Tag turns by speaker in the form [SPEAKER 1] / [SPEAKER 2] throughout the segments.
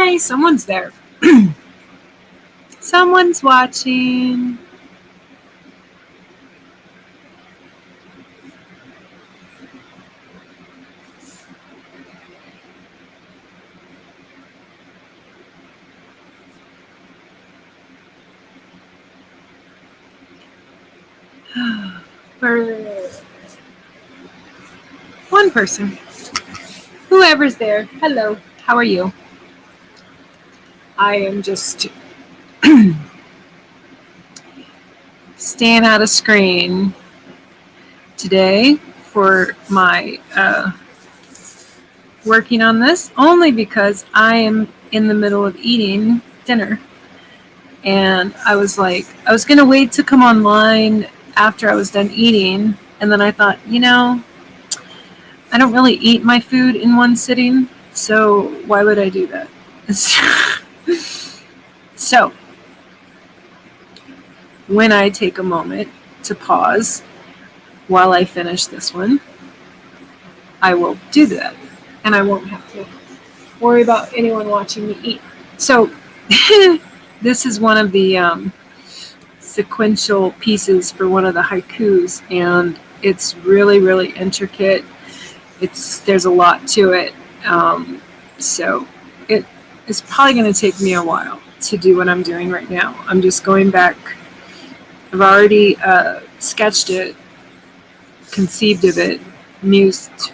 [SPEAKER 1] Hi, someone's there. Someone's watching. For one person. Whoever's there. Hello. How are you? I am just staying out of screen today for my working on this, only because I am in the middle of eating dinner. And I was going to wait to come online after I was done eating. And then I thought, I don't really eat my food in one sitting, so why would I do that? So, when I take a moment to pause while I finish this one, I will do that. And I won't have to worry about anyone watching me eat. So, this is one of the sequential pieces for one of the haikus, and it's really, really intricate. There's a lot to it. So it's probably going to take me a while to do what I'm doing right now. I'm just going back. I've already sketched it, conceived of it, mused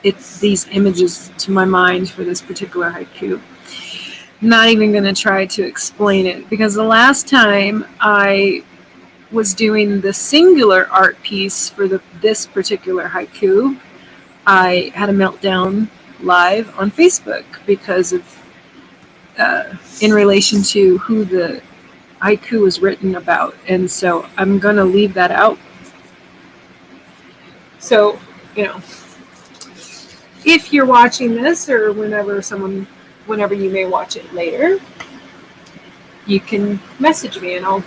[SPEAKER 1] these images to my mind for this particular haiku. Not even going to try to explain it, because the last time I was doing the singular art piece for this particular haiku, I had a meltdown live on Facebook because of in relation to who the haiku was written about, and so I'm going to leave that out. So, if you're watching this, or whenever you may watch it later, you can message me and I'll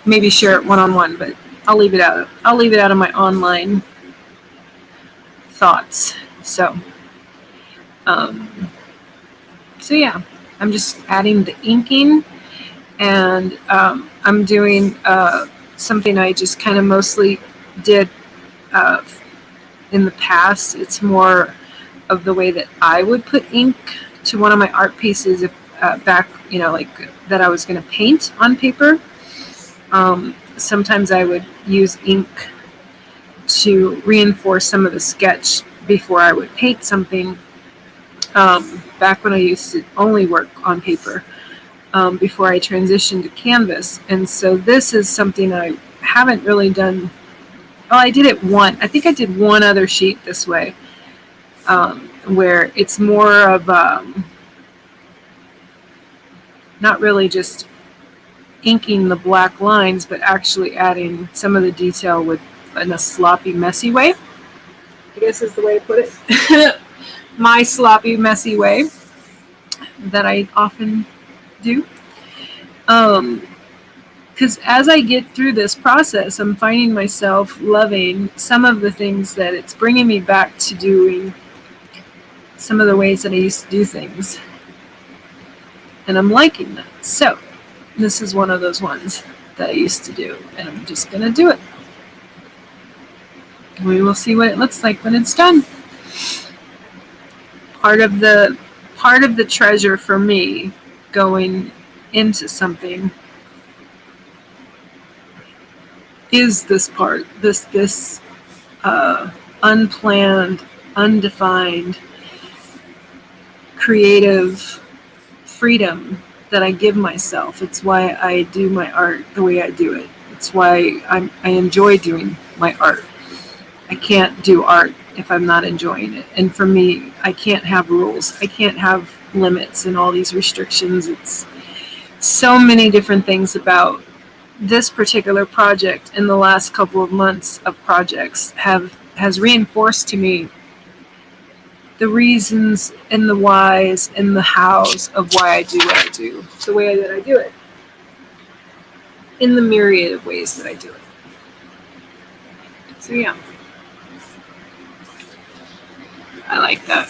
[SPEAKER 1] maybe share it one-on-one, but I'll leave it out. I'll leave it out of my online thoughts. So yeah, I'm just adding the inking, and I'm doing something I just kind of mostly did in the past. It's more of the way that I would put ink to one of my art pieces back, like that I was going to paint on paper. Sometimes I would use ink to reinforce some of the sketch before I would paint something. Back when I used to only work on paper, before I transitioned to canvas. And so this is something I haven't really done. Well, I did it I think I did one other sheet this way, where it's more of not really just inking the black lines, but actually adding some of the detail in a sloppy, messy way, I guess is the way to put it. My sloppy, messy way that I often do. Because as I get through this process, I'm finding myself loving some of the things that it's bringing me back to doing, some of the ways that I used to do things. And I'm liking that. So this is one of those ones that I used to do, and I'm just going to do it. We will see what it looks like when it's done. Part of the treasure for me going into something is this part, this unplanned, undefined, creative freedom that I give myself. It's why I do my art the way I do it. It's why I enjoy doing my art. I can't do art if I'm not enjoying it. And for me, I can't have rules. I can't have limits and all these restrictions. It's so many different things about this particular project in the last couple of months of projects has reinforced to me the reasons and the whys and the hows of why I do what I do, the way that I do it, in the myriad of ways that I do it. So yeah, I like that.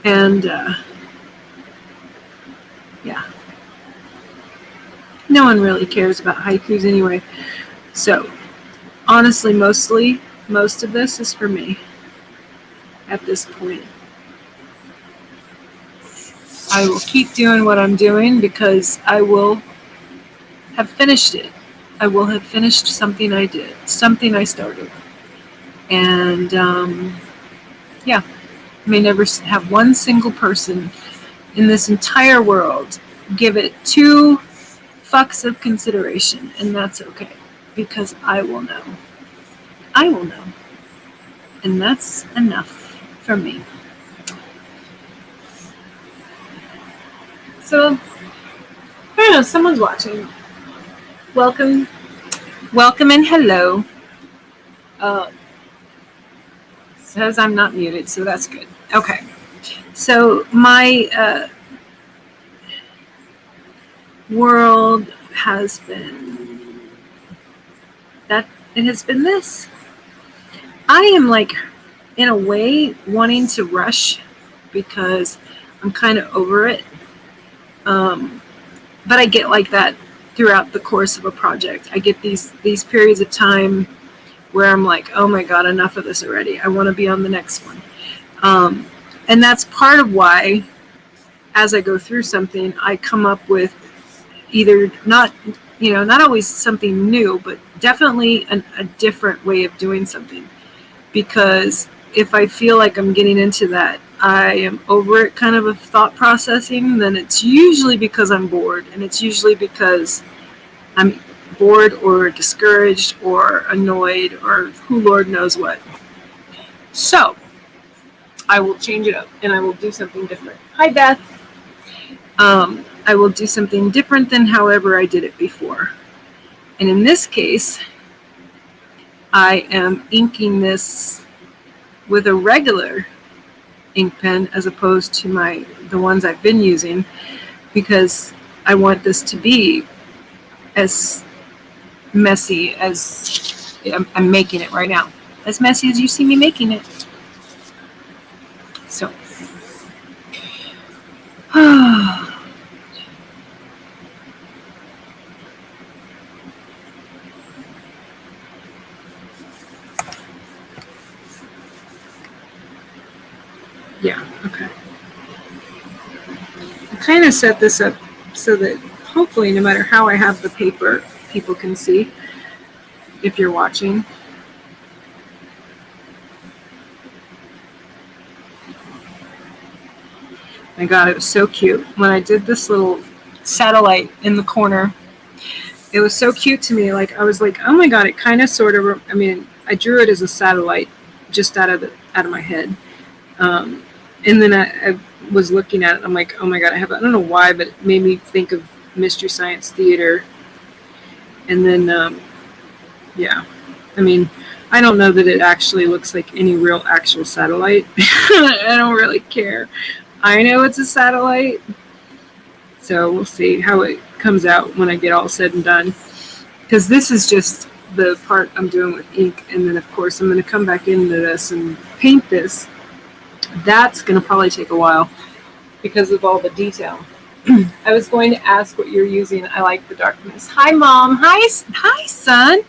[SPEAKER 1] And yeah, no one really cares about haikus anyway. So honestly, most of this is for me at this point. I will keep doing what I'm doing because I will have finished it. I will have finished something I did, something I started. And yeah, I may never have one single person in this entire world give it 2 fucks of consideration, and that's okay because I will know. I will know. And that's enough for me. So, I don't know, someone's watching. Welcome. Welcome and hello. Says I'm not muted, so that's good. Okay. So, my world has been that it has been this. I am like, in a way, wanting to rush because I'm kind of over it. But I get like that throughout the course of a project. I get these periods of time where I'm like, oh my God, enough of this already. I want to be on the next one. And that's part of why, as I go through something, I come up with either not always something new, but definitely a different way of doing something. Because if I feel like I'm getting into that, I am over it kind of a thought processing, then it's usually because I'm bored. And it's usually because I'm bored or discouraged or annoyed or who Lord knows what. So I will change it up and I will do something different. Hi, Beth. I will do something different than however I did it before. And in this case, I am inking this with a regular ink pen as opposed to the ones I've been using, because I want this to be as messy as I'm making it right now. As messy as you see me making it. So. Yeah, okay. I kind of set this up so that hopefully no matter how I have the paper, people can see if you're watching. My God, it was so cute. When I did this little satellite in the corner, it was so cute to me. Like, I was like, oh my God, it kind of sort of, I drew it as a satellite just out of my head. And then I was looking at it. I'm like, oh my God, I don't know why, but it made me think of Mystery Science Theater. And then, yeah, I don't know that it actually looks like any real actual satellite. I don't really care. I know it's a satellite. So we'll see how it comes out when I get all said and done. Because this is just the part I'm doing with ink. And then, of course, I'm going to come back into this and paint this. That's going to probably take a while because of all the detail. I was going to ask what you're using. I like the darkness. Hi, Mom. Hi, son.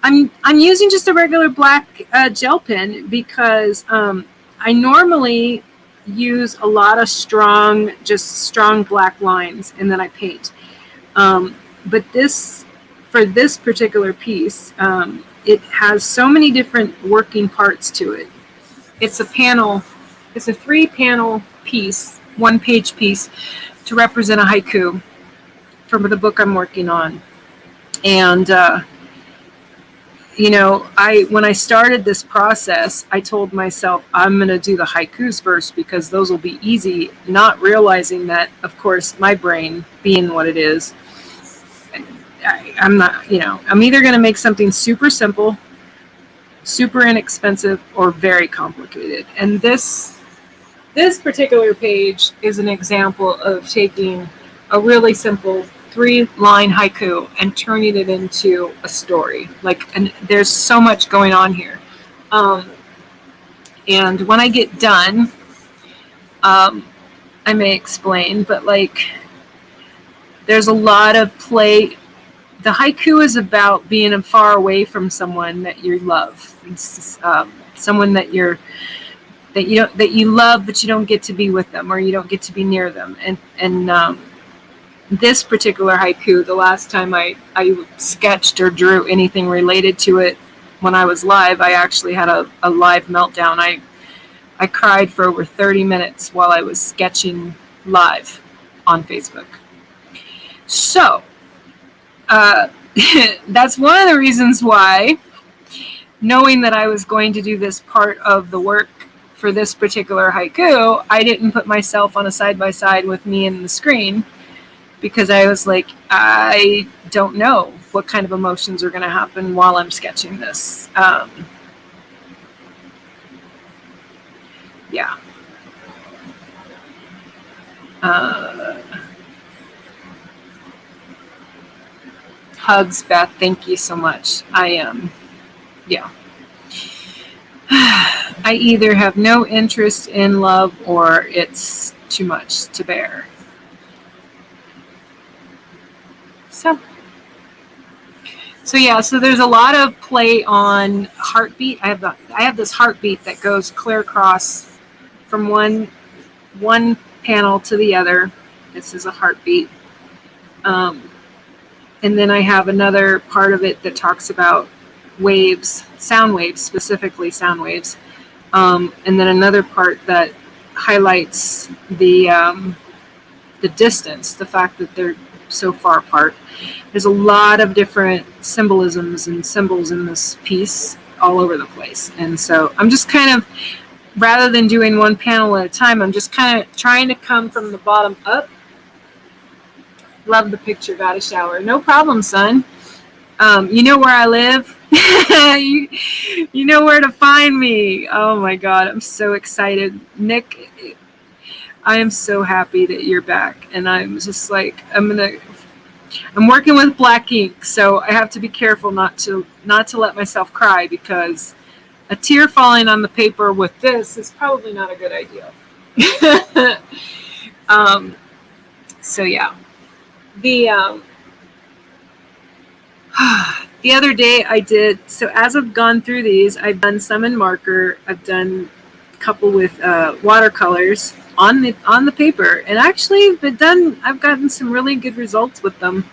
[SPEAKER 1] I'm using just a regular black gel pen because I normally use a lot of strong black lines, and then I paint. But for this particular piece, it has so many different working parts to it. It's a 3-panel piece, 1-page piece to represent a haiku from the book I'm working on. And, when I started this process, I told myself I'm going to do the haikus first because those will be easy, not realizing that, of course, my brain being what it is, I'm not, I'm either going to make something super simple, super inexpensive, or very complicated. And this particular page is an example of taking a really simple 3-line haiku and turning it into a story. And there's so much going on here. And when I get done, I may explain, but like there's a lot of play. The haiku is about being far away from someone that you love. It's, someone that you don't, that you love, but you don't get to be with them, or you don't get to be near them. And this particular haiku, the last time I sketched or drew anything related to it when I was live, I actually had a live meltdown. I cried for over 30 minutes while I was sketching live on Facebook. So that's one of the reasons why, knowing that I was going to do this part of the work for this particular haiku, I didn't put myself on a side-by-side with me and the screen, because I was like, I don't know what kind of emotions are going to happen while I'm sketching this. Yeah. Hugs, Beth. Thank you so much. Yeah. I either have no interest in love or it's too much to bear. So yeah, so there's a lot of play on heartbeat. I have this heartbeat that goes clear across from one panel to the other. This is a heartbeat. And then I have another part of it that talks about waves, sound waves, specifically sound waves. And then another part that highlights the distance, the fact that they're so far apart. There's a lot of different symbolisms and symbols in this piece all over the place. And so I'm just kind of, rather than doing one panel at a time, I'm just kind of trying to come from the bottom up. Love the picture, got a shower. No problem, son. You know where I live. you know where to find me. Oh my God, I'm so excited. Nick, I am so happy that you're back. And I'm just like, I'm working with black ink, so I have to be careful not to let myself cry, because a tear falling on the paper with this is probably not a good idea. So yeah. The other day I did, so as I've gone through these, I've done some in marker, I've done a couple with watercolors on the paper, and actually I've gotten some really good results with them.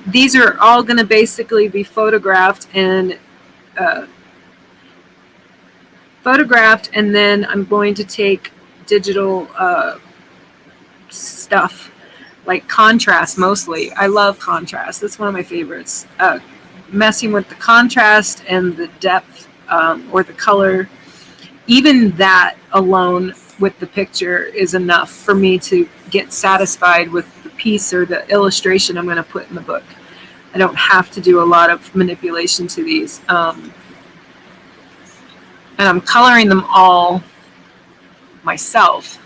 [SPEAKER 1] These are all going to basically be photographed, and then I'm going to take digital stuff, like contrast mostly. I love contrast. That's one of my favorites. Messing with the contrast and the depth, or the color, even that alone with the picture is enough for me to get satisfied with the piece or the illustration I'm going to put in the book. I don't have to do a lot of manipulation to these. And I'm coloring them all myself,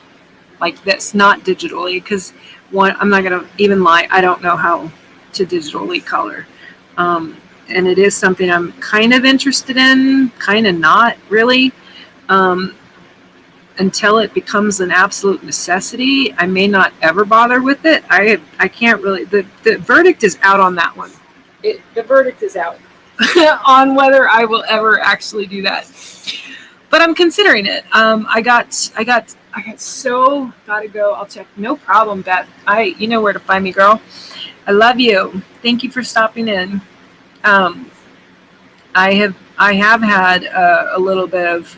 [SPEAKER 1] like this, not digitally, because I'm not going to even lie, I don't know how to digitally color. And it is something I'm kind of interested in, kind of not really. Until it becomes an absolute necessity, I may not ever bother with it. I can't really, the verdict is out on that one. The verdict is out on whether I will ever actually do that. But I'm considering it. I got so gotta go. I'll check. No problem, Beth. You know where to find me, girl. I love you. Thank you for stopping in. I have had a little bit of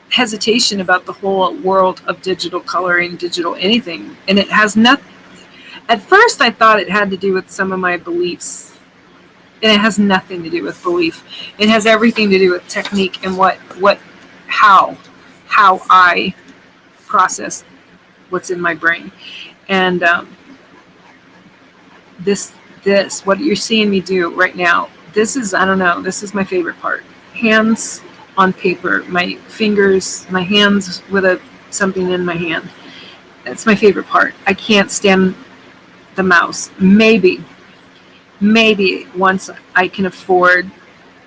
[SPEAKER 1] hesitation about the whole world of digital coloring, digital anything, and it has nothing. At first, I thought it had to do with some of my beliefs, and it has nothing to do with belief. It has everything to do with technique and how I process what's in my brain. And this what you're seeing me do right now, this is, I don't know, this is my favorite part. Hands on paper, my fingers, my hands with something in my hand. That's my favorite part. I can't stand the mouse. Maybe once I can afford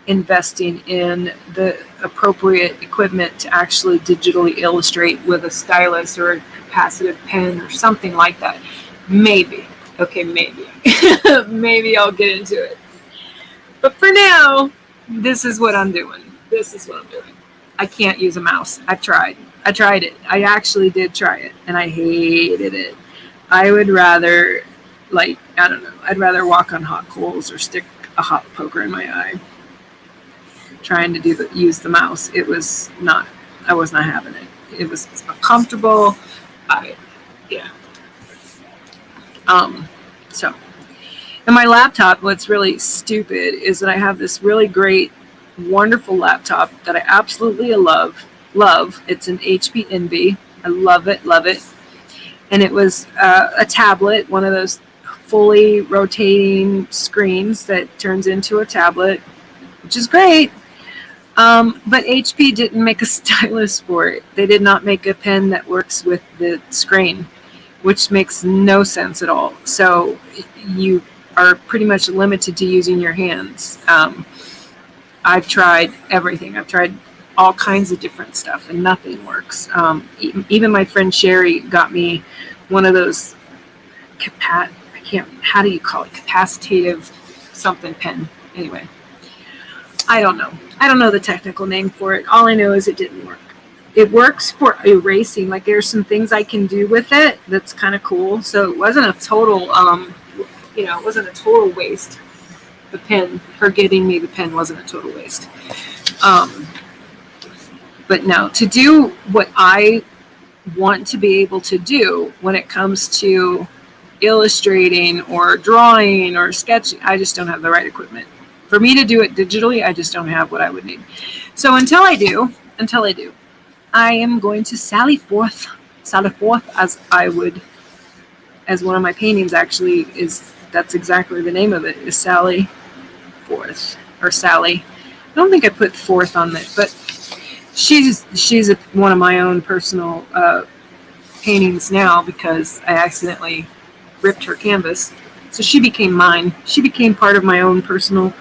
[SPEAKER 1] investing in the appropriate equipment to actually digitally illustrate with a stylus or a capacitive pen or something like that. Maybe. Okay, maybe. Maybe I'll get into it. But for now, this is what I'm doing. This is what I'm doing. I can't use a mouse. I've tried. I tried it. I actually did try it, and I hated it. I would rather, like, I don't know, I'd rather walk on hot coals or stick a hot poker in my eye trying to use the mouse. It was not, I was not having it. It was uncomfortable. Yeah. So, and my laptop, what's really stupid is that I have this really great, wonderful laptop that I absolutely love. It's an HP Envy. I love it. And it was a tablet, one of those fully rotating screens that turns into a tablet, which is great. But HP didn't make a stylus for it. They did not make a pen that works with the screen, which makes no sense at all. So you are pretty much limited to using your hands. I've tried everything. I've tried all kinds of different stuff, and nothing works. Even my friend Sherry got me one of those how do you call it? Capacitative something pen. Anyway, I don't know the technical name for it. All I know is it didn't work. It works for erasing. Like, there's some things I can do with it that's kind of cool. So it wasn't a total, it wasn't a total waste. The pen, her getting me the pen wasn't a total waste. But no, to do what I want to be able to do when it comes to illustrating or drawing or sketching, I just don't have the right equipment. For me to do it digitally, I just don't have what I would need. So until I do, I am going to sally forth as one of my paintings actually is. That's exactly the name of it, is Sally Forth, or Sally. I don't think I put forth on it, but she's one of my own personal paintings now, because I accidentally ripped her canvas. So she became mine. She became part of my own personal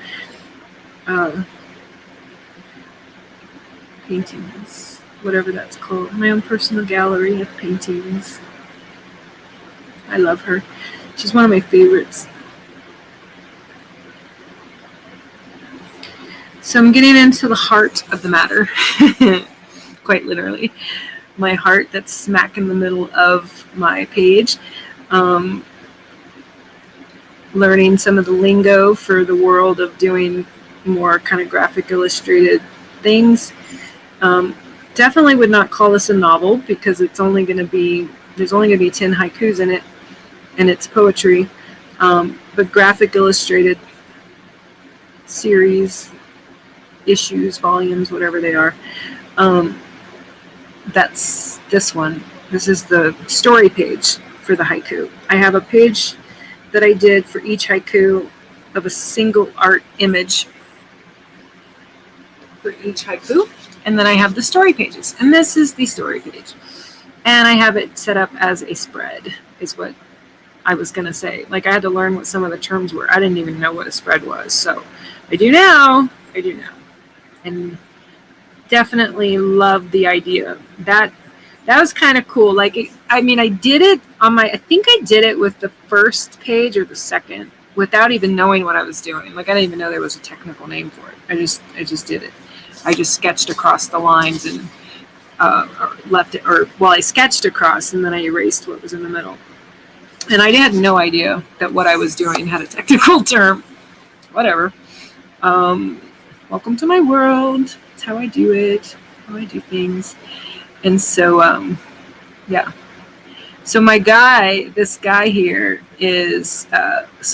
[SPEAKER 1] paintings, whatever that's called. My own personal gallery of paintings. I love her. She's one of my favorites. So I'm getting into the heart of the matter, quite literally. My heart that's smack in the middle of my page. Learning some of the lingo for the world of doing more kind of graphic illustrated things. Definitely would not call this a novel, because there's only going to be 10 haikus in it, and it's poetry. But graphic illustrated series, issues, volumes, whatever they are. That's this one. This is the story page for the haiku. I have a page that I did for each haiku of a single art image for each haiku. And then I have the story pages. And this is the story page. And I have it set up as a spread, is what I was going to say. Like, I had to learn what some of the terms were. I didn't even know what a spread was. So I do now. And definitely love the idea. That was kind of cool. Like, I did it on I think I did it with the first page or the second, without even knowing what I was doing. Like, I didn't even know there was a technical name for it. I just did it. I just sketched across the lines and left it, I sketched across and then I erased what was in the middle. And I had no idea that what I was doing had a technical term. Whatever. Welcome to my world. It's how I do it, how I do things. And so, yeah. So this guy here is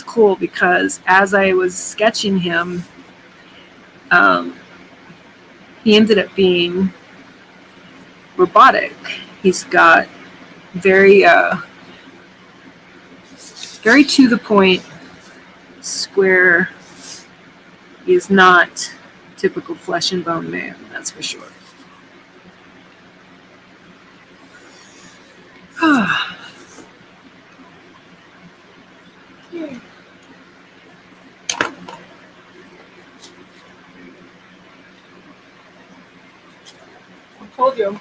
[SPEAKER 1] cool, because as I was sketching him, he ended up being robotic. He's got very to the point, square. He is not typical flesh and bone man, that's for sure. told you.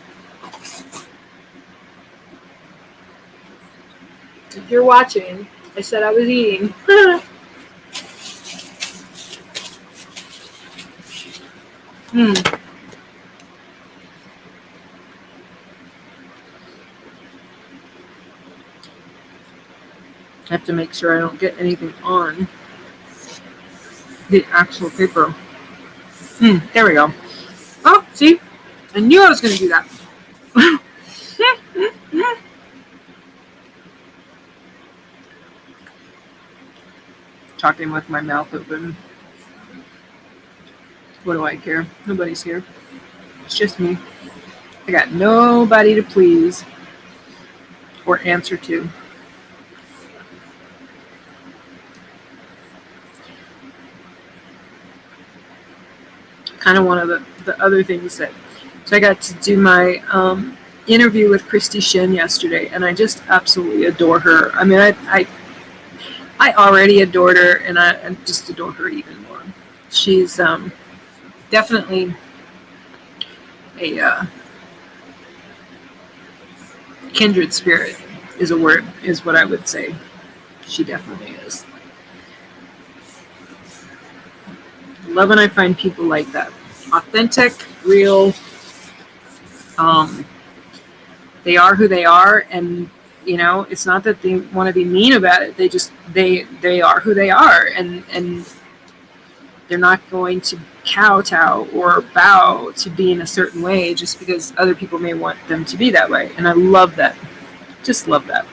[SPEAKER 1] If you're watching, I said I was eating. I have to make sure I don't get anything on the actual paper. There we go. Oh, see? I knew I was going to do that. Talking with my mouth open. What do I care? Nobody's here. It's just me. I got nobody to please or answer to. Kind of one of the other things that, so I got to do my interview with Christy Shin yesterday, and I just absolutely adore her. I mean, I already adored her, and I just adore her even more. She's definitely a kindred spirit is what I would say. She definitely is. Love when I find people like that. Authentic, real. They are who they are, and it's not that they want to be mean about it. They just they are who they are, and they're not going to kowtow or bow to be in a certain way just because other people may want them to be that way. And I love that. Just love that.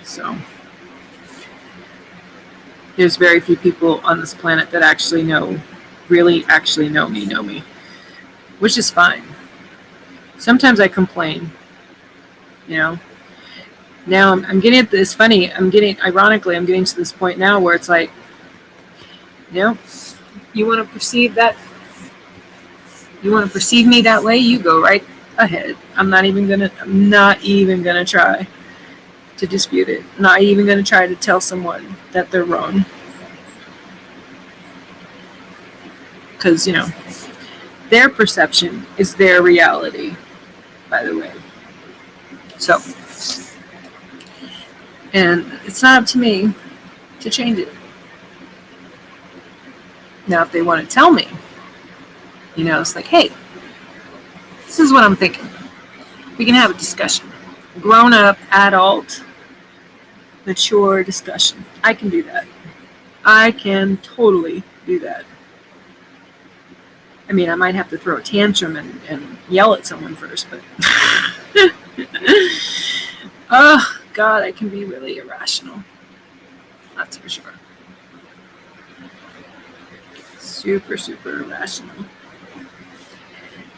[SPEAKER 1] So there's very few people on this planet that really actually know me, which is fine. Sometimes I complain, Now I'm getting at this. Ironically, I'm getting to this point now where it's like, you want to perceive me that way, you go right ahead. I'm not even gonna try to dispute it. Not even gonna try to tell someone that they're wrong. Because, their perception is their reality, by the way. So, and it's not up to me to change it. Now, if they want to tell me, it's like, hey, this is what I'm thinking. We can have a discussion. Grown up, adult, mature discussion. I can do that. I can totally do that. I mean, I might have to throw a tantrum and yell at someone first, but oh, God, I can be really irrational. That's for sure. Super, super irrational.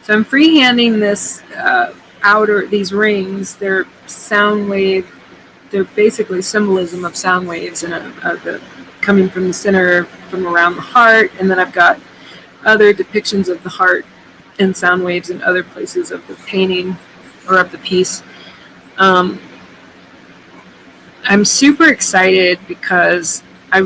[SPEAKER 1] So I'm freehanding this these rings. They're sound wave. They're basically symbolism of sound waves and coming from the center, from around the heart, and then I've got other depictions of the heart and sound waves in other places of the painting or of the piece. I'm super excited because I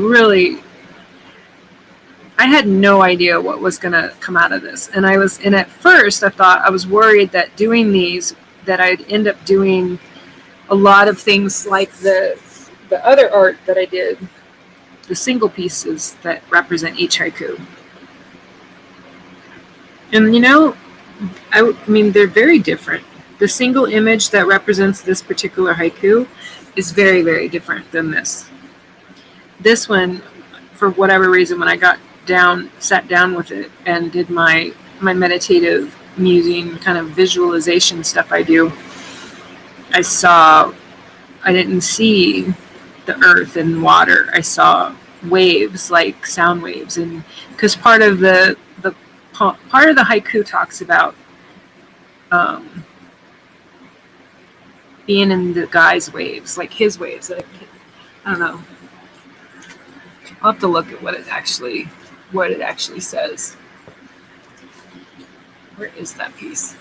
[SPEAKER 1] had no idea what was going to come out of this. And at first I thought I was worried that doing these, that I'd end up doing a lot of things like the other art that I did, the single pieces that represent each haiku. And I mean, they're very different. The single image that represents this particular haiku is very, very different than this. This one, for whatever reason, when I sat down with it and did my meditative musing kind of visualization stuff I do, I didn't see the earth and water. I saw waves, like sound waves. And because part of the haiku talks about being in the guy's waves, like his waves. I don't know. I'll have to look at what it actually says. Where is that piece?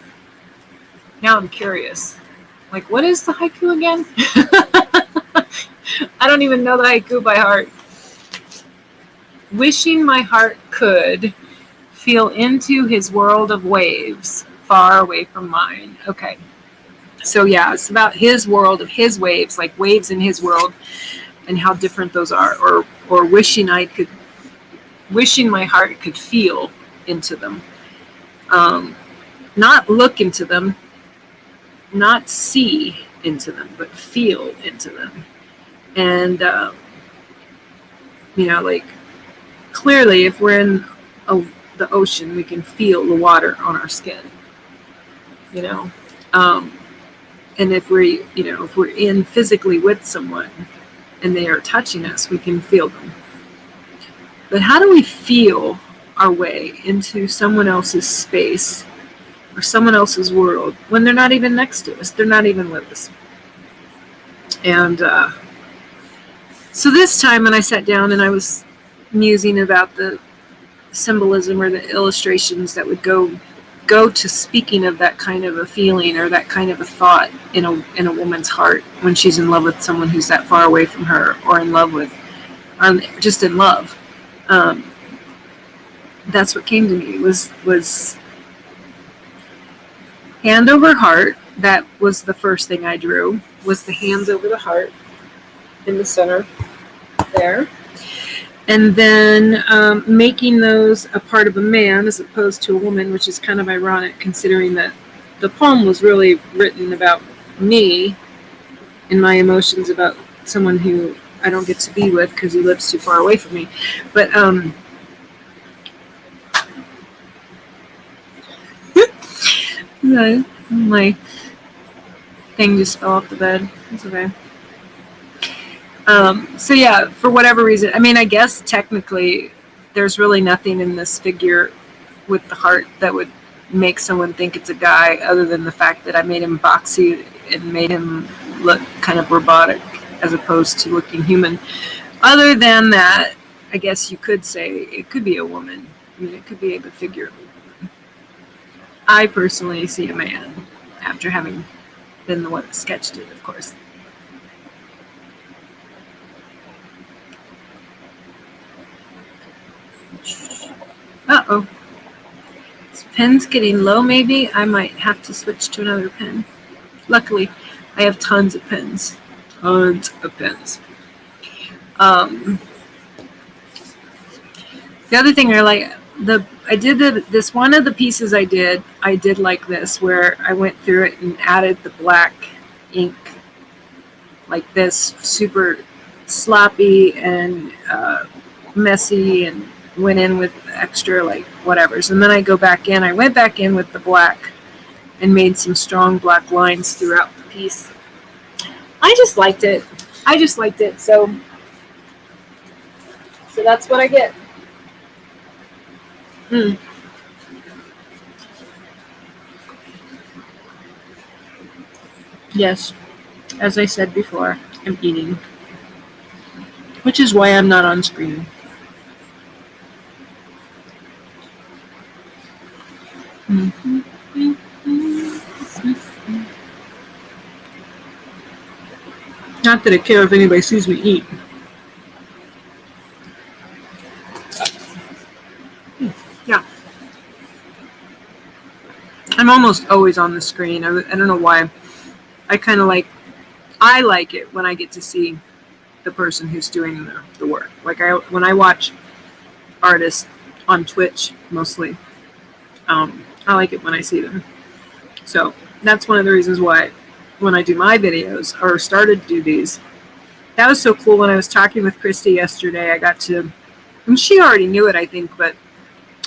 [SPEAKER 1] Now I'm curious. Like, what is the haiku again? I don't even know the haiku by heart. Wishing my heart could Feel into his world of waves, far away from mine. Okay. So yeah, it's about his world of his waves, like waves in his world, and how different those are, or wishing my heart could feel into them. Not look into them, not see into them, but feel into them. And, like clearly if we're in the ocean, we can feel the water on our skin, and if we're in physically with someone and they are touching us, we can feel them. But how do we feel our way into someone else's space or someone else's world when they're not even next to us? They're not even with us. And so this time when I sat down and I was musing about the symbolism or the illustrations that would go to speaking of that kind of a feeling or that kind of a thought in a woman's heart when she's in love with someone who's that far away from her, or in love with, just in love. That's what came to me was hand over heart. That was the first thing I drew, was the hands over the heart in the center there. And then making those a part of a man as opposed to a woman, which is kind of ironic considering that the poem was really written about me and my emotions about someone who I don't get to be with because he lives too far away from me. But my thing just fell off the bed. It's okay. So yeah, for whatever reason, I mean, I guess technically there's really nothing in this figure with the heart that would make someone think it's a guy, other than the fact that I made him boxy and made him look kind of robotic as opposed to looking human. Other than that, I guess you could say it could be a woman. I mean, it could be the figure of a woman. I personally see a man, after having been the one that sketched it, of course. Uh-oh. This pen's getting low, maybe. I might have to switch to another pen. Luckily, I have tons of pens. Tons of pens. The other thing this one of the pieces I did like this, where I went through it and added the black ink like this, super sloppy and messy, and went in with extra like whatevers. And then I went back in with the black and made some strong black lines throughout the piece. I just liked it. So that's what I get. Yes, as I said before, I'm eating, which is why I'm not on screen. Not that I care if anybody sees me eat. Yeah. I'm almost always on the screen. I don't know why. I like it when I get to see the person who's doing the work. Like when I watch artists on Twitch mostly, I like it when I see them. So that's one of the reasons why when I do my videos, or started to do these, that was so cool. When I was talking with Christy yesterday, I got to, and she already knew it, I think, but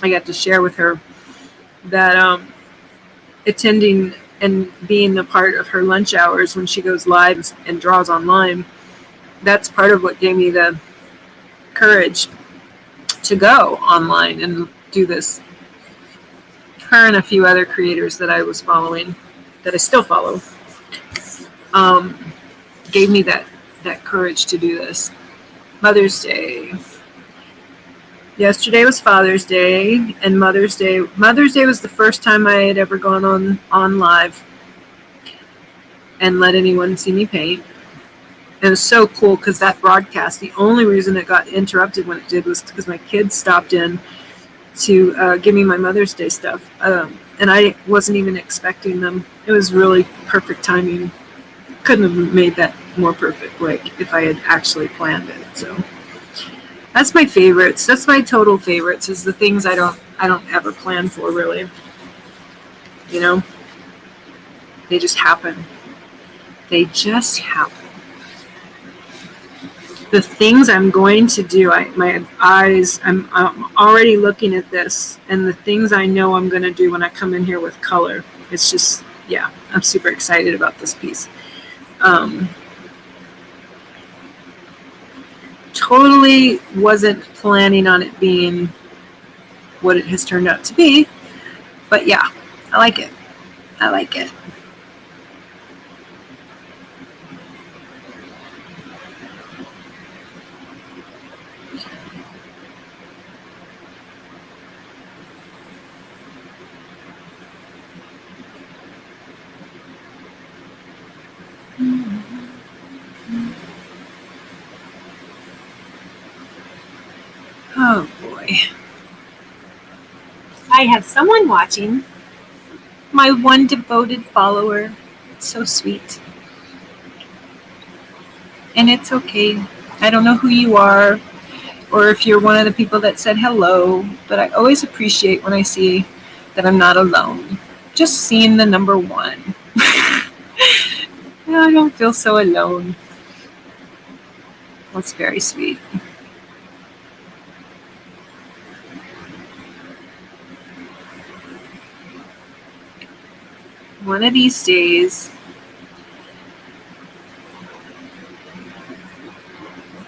[SPEAKER 1] I got to share with her that attending and being a part of her lunch hours when she goes live and draws online, that's part of what gave me the courage to go online and do this. Her and a few other creators that I was following, that I still follow, gave me that courage to do this. Mother's Day. Yesterday was Father's Day, and Mother's Day was the first time I had ever gone on live and let anyone see me paint. It was so cool because that broadcast, the only reason it got interrupted when it did was because my kids stopped in to give me my Mother's Day stuff. And I wasn't even expecting them. It was really perfect timing. Couldn't have made that more perfect, like if I had actually planned it. So that's my favorites. That's my total favorites, is the things I don't ever plan for, really. You know? They just happen. They just happen. The things I'm going to do, my eyes, I'm already looking at this, and the things I know I'm going to do when I come in here with color. It's just, yeah, I'm super excited about this piece. Totally wasn't planning on it being what it has turned out to be, but yeah, I like it. I like it. Oh boy. I have someone watching. My one devoted follower. It's so sweet. And it's okay. I don't know who you are, or if you're one of the people that said hello, but I always appreciate when I see that I'm not alone. Just seeing the number one. I don't feel so alone. That's very sweet. One of these days,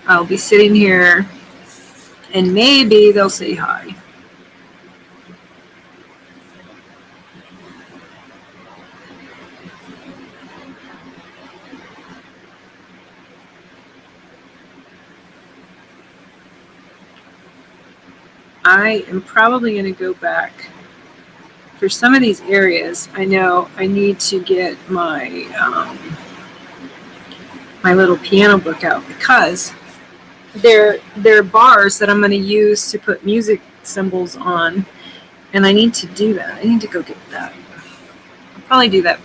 [SPEAKER 1] I'll be sitting here and maybe they'll say hi. I am probably going to go back for some of these areas. I know I need to get my my little piano book out, because they're bars that I'm going to use to put music symbols on, and I need to do that. I need to go get that. I'll probably do that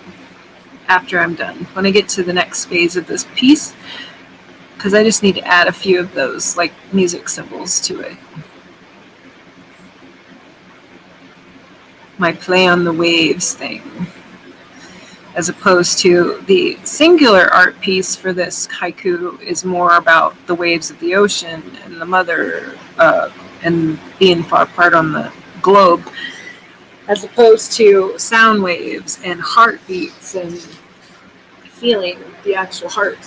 [SPEAKER 1] after I'm done, when I get to the next phase of this piece, because I just need to add a few of those like music symbols to it. My play on the waves thing, as opposed to the singular art piece for this haiku is more about the waves of the ocean and the mother and being far apart on the globe, as opposed to sound waves and heartbeats and feeling the actual heart.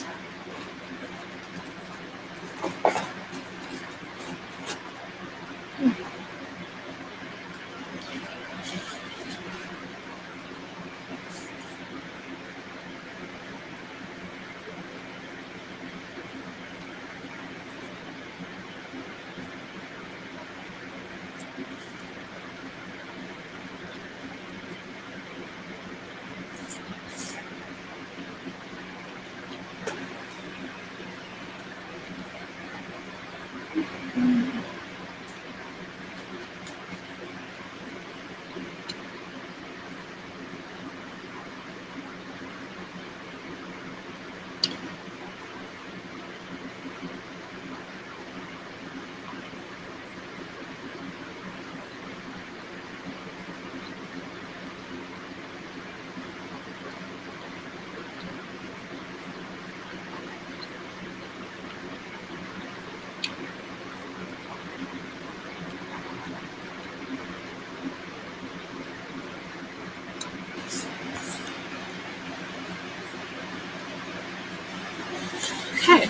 [SPEAKER 1] Okay,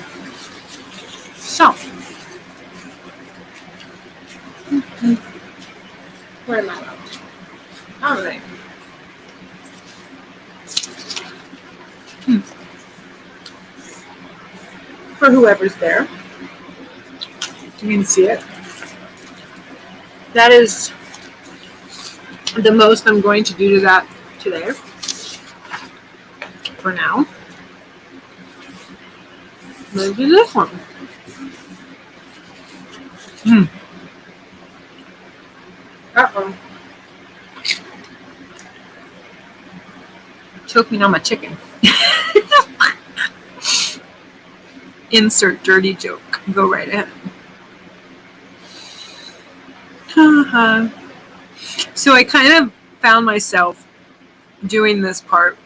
[SPEAKER 1] so where am I at? All right. For whoever's there, you can see it. That is the most I'm going to do to that today, for now. Let's do this one. Uh-oh. Choking on my chicken. Insert dirty joke. Go right ahead. So I kind of found myself doing this part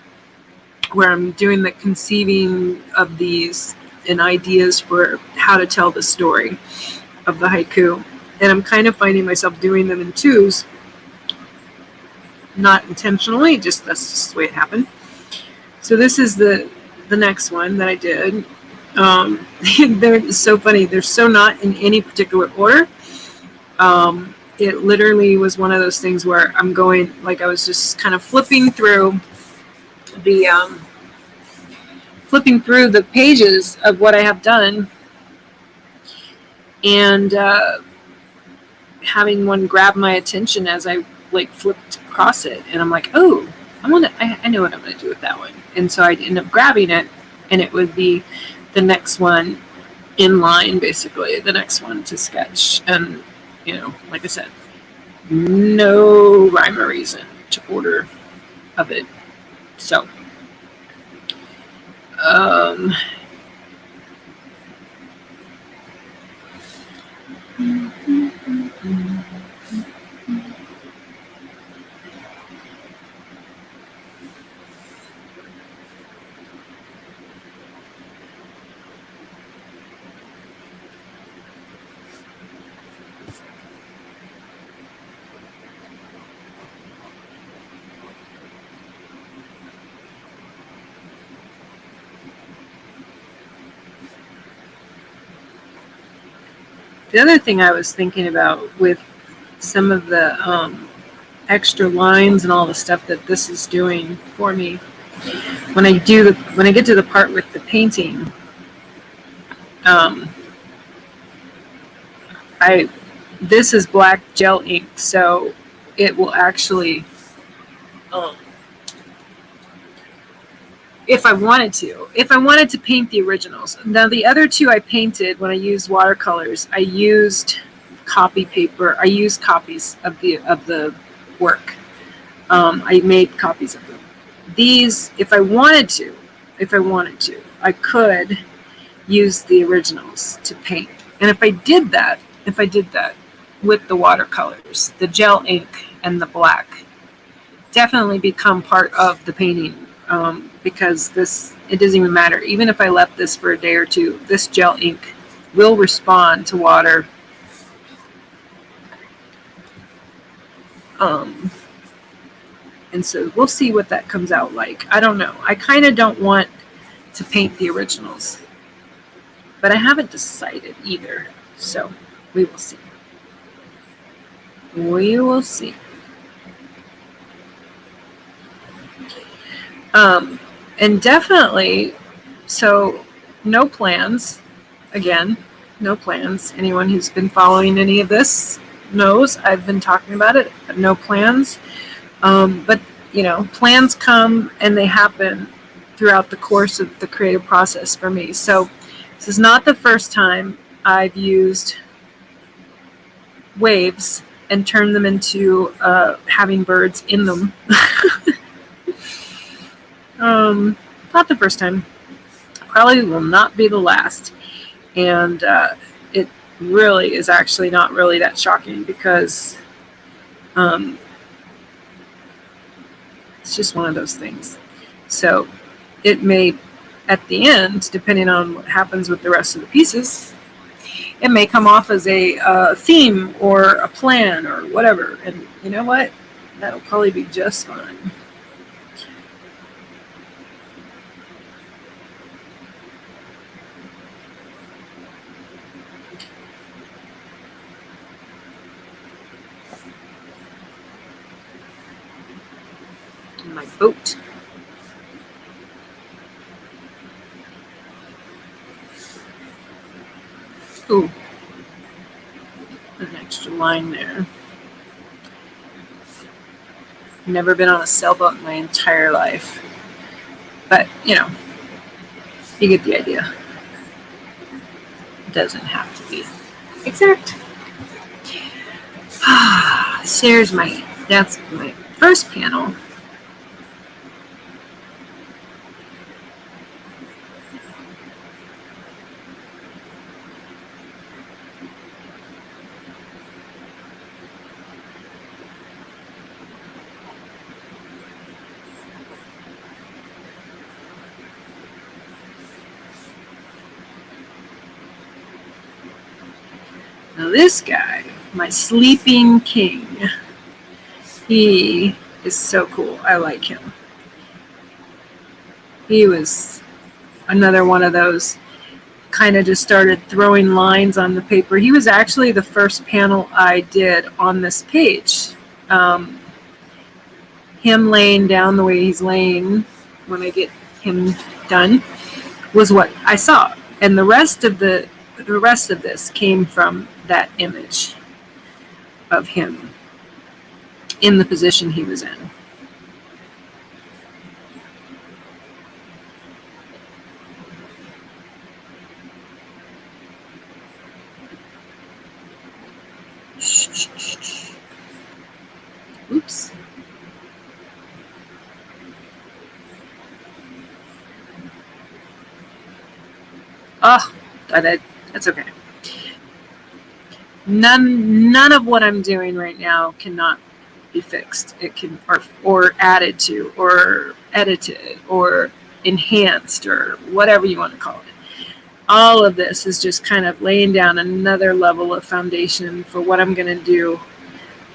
[SPEAKER 1] where I'm doing the conceiving of these and ideas for how to tell the story of the haiku. And I'm kind of finding myself doing them in twos, not intentionally, just that's just the way it happened. So this is the next one that I did. They're so funny. They're so not in any particular order. It literally was one of those things where I'm going, like I was just kind of flipping through the pages of what I have done, and having one grab my attention as I like flipped across it, and I'm like, oh, I know what I'm gonna do with that one, and so I'd end up grabbing it, and it would be the next one in line, basically the next one to sketch, and like I said, no rhyme or reason to order of it. So the other thing I was thinking about with some of the extra lines and all the stuff that this is doing for me, when I get to the part with the painting, this is black gel ink, so it will actually, if I wanted to paint the originals. Now the other two I painted when I used watercolors, I used copy paper. I used copies of the work. I made copies of them. These, if I wanted to, I could use the originals to paint. And if I did that with the watercolors, the gel ink and the black definitely become part of the painting. Because it doesn't even matter. Even if I left this for a day or two, this gel ink will respond to water. And so we'll see what that comes out like. I don't know. I kind of don't want to paint the originals, but I haven't decided either. So we will see. We will see. And definitely, so no plans. Again, no plans. Anyone who's been following any of this knows I've been talking about it. No plans. But, plans come and they happen throughout the course of the creative process for me. So this is not the first time I've used waves and turned them into having birds in them. Not the first time. Probably will not be the last. And it really is actually not really that shocking because it's just one of those things. So it may, at the end, depending on what happens with the rest of the pieces, it may come off as a theme or a plan or whatever. And you know what? That'll probably be just fine. My boat. Ooh, an extra line there. Never been on a sailboat in my entire life, but you get the idea. It doesn't have to be exact. So that's my first panel. Now this guy, my sleeping king, he is so cool. I like him. He was another one of those kind of just started throwing lines on the paper. He was actually the first panel I did on this page. Him laying down the way he's laying when I get him done was what I saw. And the rest of this came from that image of him in the position he was in. Oops. Oh, that's okay. None of what I'm doing right now cannot be fixed. It can or added to or edited or enhanced or whatever you want to call it. All of this is just kind of laying down another level of foundation for what I'm going to do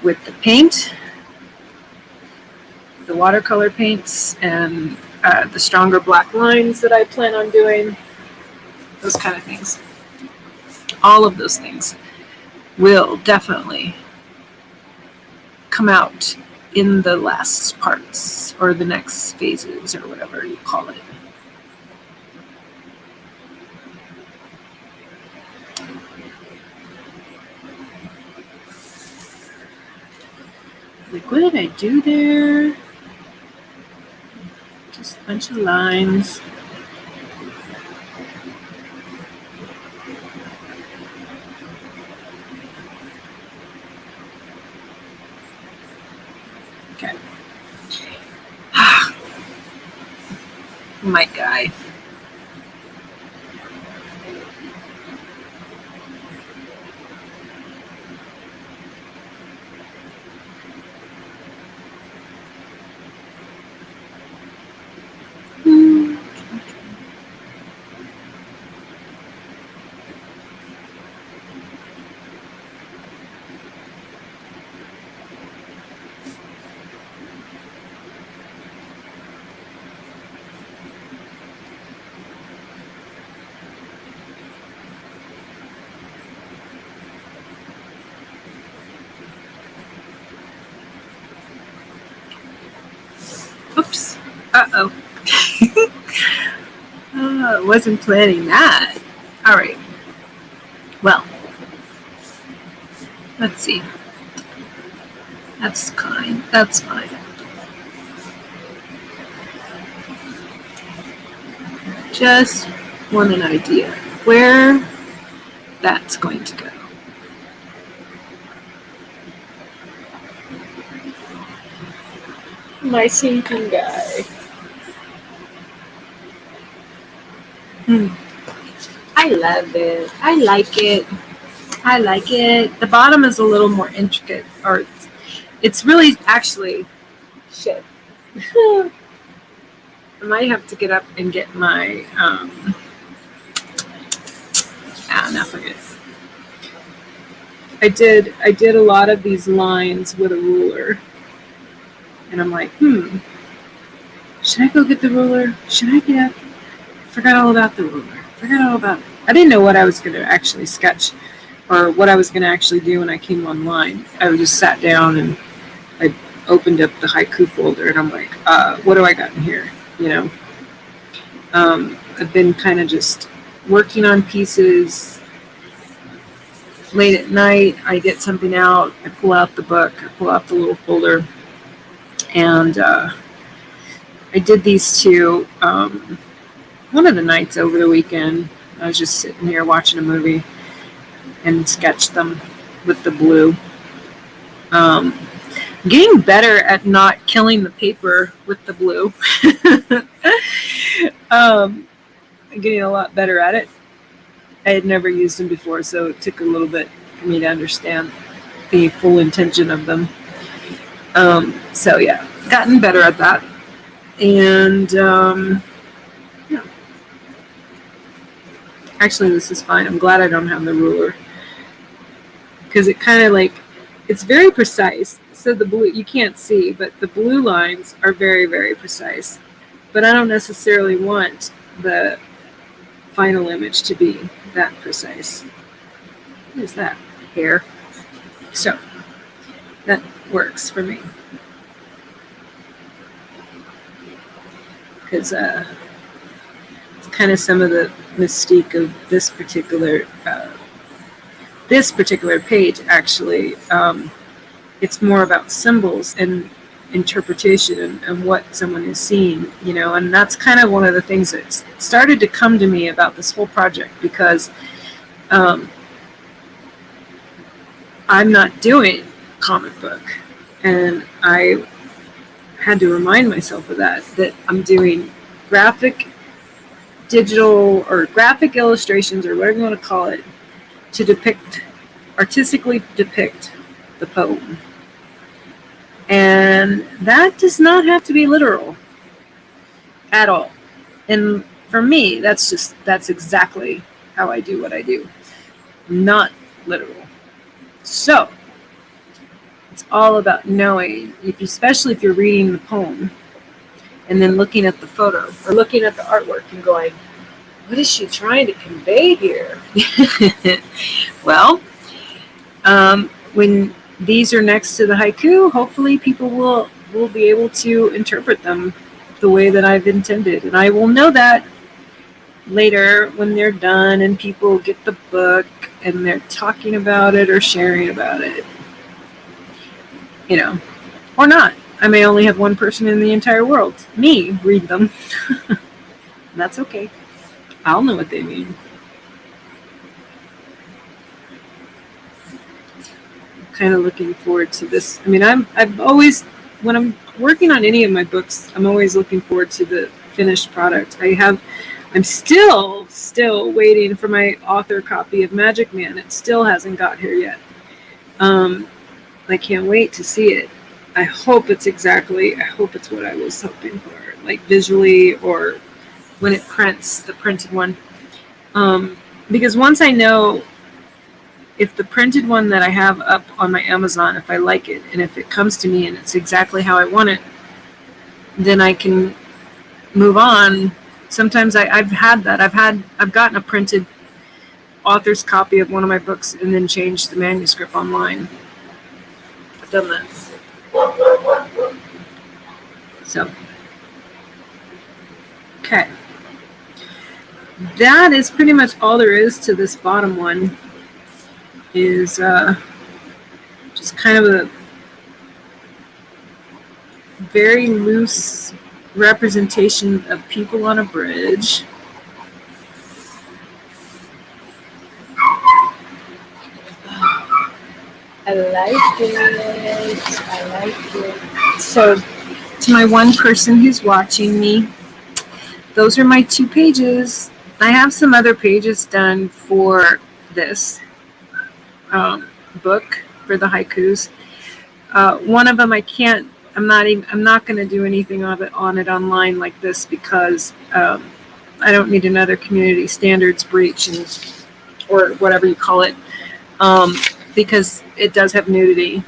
[SPEAKER 1] with the paint, the watercolor paints, and the stronger black lines that I plan on doing. Those kind of things. All of those things will definitely come out in the last parts or the next phases or whatever you call it. Like, what did I do there? Just a bunch of lines. Okay. My guy. Oops. Uh-oh. I wasn't planning that. All right. Well, let's see. That's fine. That's fine. Just want an idea where that's going to go. My sleeping guy. I love it. I like it. I like it. The bottom is a little more intricate, or it's really actually shit. I might have to get up and get my now forget. I did a lot of these lines with a ruler, and I'm like, should I go get the ruler? Should I get up? Forgot all about the ruler. Forgot all about it. I didn't know what I was going to actually sketch or what I was going to actually do when I came online. I just sat down and I opened up the haiku folder, and I'm like, what do I got in here? You know, I've been kind of just working on pieces. Late at night, I get something out, I pull out the book, I pull out the little folder, and I did these two one of the nights over the weekend. I was just sitting here watching a movie and sketched them with the blue. Um, Getting better at not killing the paper with the blue. I'm getting a lot better at it. I had never used them before, so it took a little bit for me to understand the full intention of them. So yeah, gotten better at that. And yeah. Actually, this is fine. I'm glad I don't have the ruler, because it kind of like, it's very precise. So the blue, you can't see, but the blue lines are very, very precise. But I don't necessarily want the final image to be that precise. What is that? Hair. So that works for me. Because it's kind of some of the mystique of this particular page, actually. It's more about symbols and interpretation and what someone is seeing, and that's kind of one of the things that started to come to me about this whole project, because I'm not doing comic book, and I had to remind myself of that I'm doing graphic, digital, or graphic illustrations, or whatever you want to call it, to artistically depict the poem. And that does not have to be literal at all. And for me, that's exactly how I do what I do. Not literal. So it's all about knowing, especially if you're reading the poem and then looking at the photo or looking at the artwork and going, what is she trying to convey here? Well, when these are next to the haiku, hopefully people will be able to interpret them the way that I've intended. And I will know that later when they're done and people get the book and they're talking about it or sharing about it. Or not. I may only have one person in the entire world, me, read them. And that's okay. I'll know what they mean. Kind of looking forward to this. I mean, I've always, when I'm working on any of my books, I'm always looking forward to the finished product. I'm still waiting for my author copy of Magic Man. It still hasn't got here yet. I can't wait to see it. I hope it's what I was hoping for, like visually or when it prints, the printed one. Because once I know if the printed one that I have up on my Amazon, if I like it, and if it comes to me and it's exactly how I want it, then I can move on. Sometimes I've had that. I've gotten a printed author's copy of one of my books and then changed the manuscript online. I've done that. So, okay. That is pretty much all there is to this bottom one. Is just kind of a very loose representation of people on a bridge. I like it. So, to my one person who's watching me, those are my 2 pages. I have some other pages done for this book for the haikus. One of them I'm not going to do anything of it on it online like this, because I don't need another community standards breach or whatever you call it, because it does have nudity.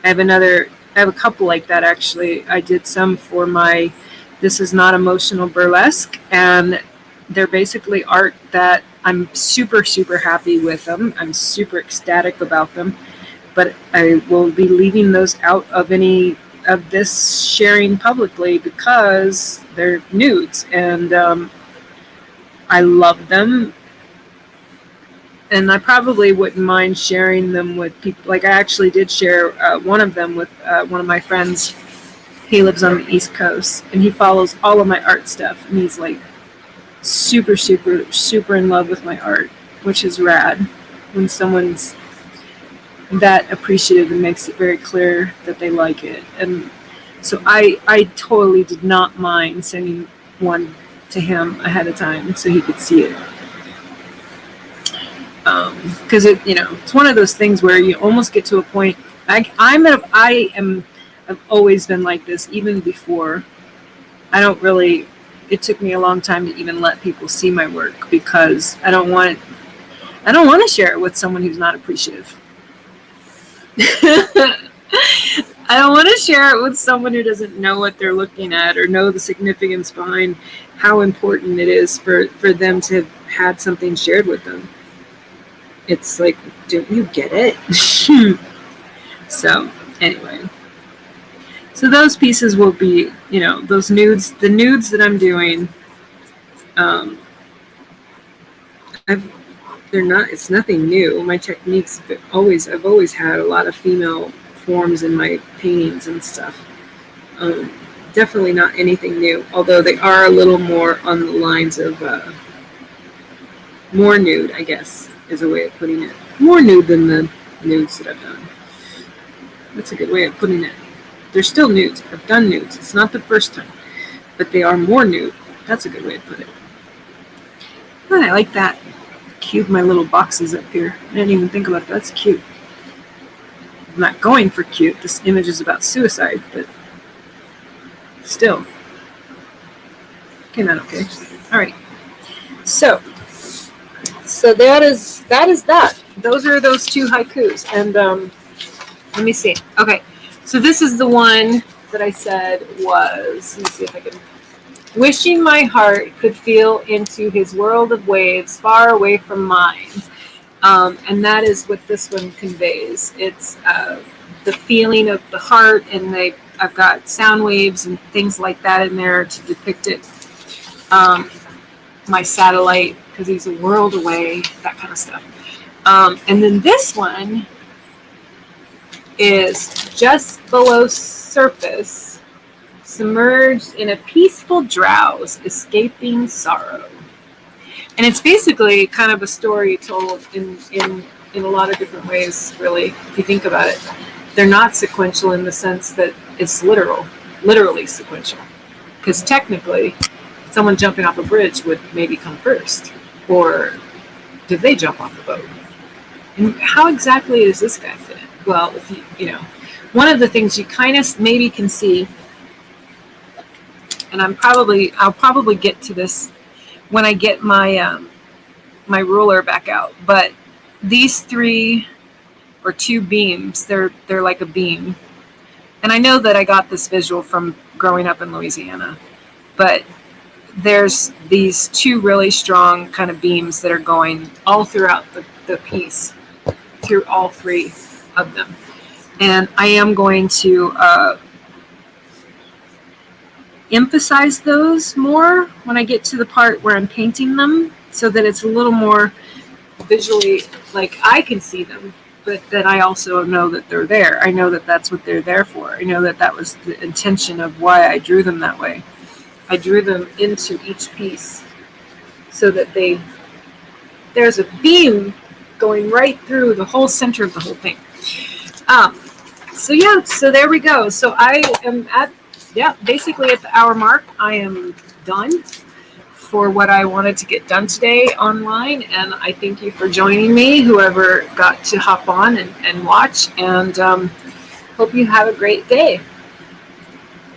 [SPEAKER 1] I have a couple like that, actually. I did some for my This Is Not Emotional Burlesque, and they're basically art that I'm super, super happy with them. I'm super ecstatic about them, but I will be leaving those out of any of this sharing publicly because they're nudes, and I love them, and I probably wouldn't mind sharing them with people. Like, I actually did share one of them with one of my friends. He lives on the East Coast, and he follows all of my art stuff, and he's like super, super, super in love with my art, which is rad when someone's that appreciative and makes it very clear that they like it. And so I totally did not mind sending one to him ahead of time so he could see it. Because it's one of those things where you almost get to a point. I've always been like this, even before. It took me a long time to even let people see my work because I don't want to share it with someone who's not appreciative. I don't want to share it with someone who doesn't know what they're looking at or know the significance behind how important it is for them to have had something shared with them. It's like, don't you get it? So, anyway. So those pieces will be, those nudes, the nudes that I'm doing, it's nothing new. My techniques, I've always had a lot of female forms in my paintings and stuff. Definitely not anything new, although they are a little more on the lines of more nude, I guess, is a way of putting it. More nude than the nudes that I've done. That's a good way of putting it. They're still nudes. I've done nudes. It's not the first time, but they are more nude. That's a good way to put it. And I like that. Cube my little boxes up here. I didn't even think about that. That's cute. I'm not going for cute. This image is about suicide, but still. Came out okay. All right. So that is that. Those are those two haikus. And let me see. Okay. So this is the one that I said was, let me see if I can. Wishing my heart could feel into his world of waves far away from mine. And that is what this one conveys. It's the feeling of the heart, and I've got sound waves and things like that in there to depict it. My satellite, because he's a world away, that kind of stuff. And then this one is just below surface, submerged in a peaceful drowse, escaping sorrow. And it's basically kind of a story told in a lot of different ways, really, if you think about it. They're not sequential in the sense that it's literally sequential. Because technically, someone jumping off a bridge would maybe come first. Or did they jump off the boat? And how exactly does this guy fit in? Well, if one of the things you kind of maybe can see, and I'll probably get to this when I get my my ruler back out. But these three or two beams, they're like a beam, and I know that I got this visual from growing up in Louisiana, but there's these two really strong kind of beams that are going all throughout the piece, through all three of them. And I am going to emphasize those more when I get to the part where I'm painting them, so that it's a little more visually, like I can see them, but that I also know that they're there. I know that that's what they're there for. I know that that was the intention of why I drew them that way. I drew them into each piece so that there's a beam going right through the whole center of the whole thing. So there we go. So I am basically at the hour mark. I am done for what I wanted to get done today online, and I thank you for joining me, whoever got to hop on and watch, and hope you have a great day.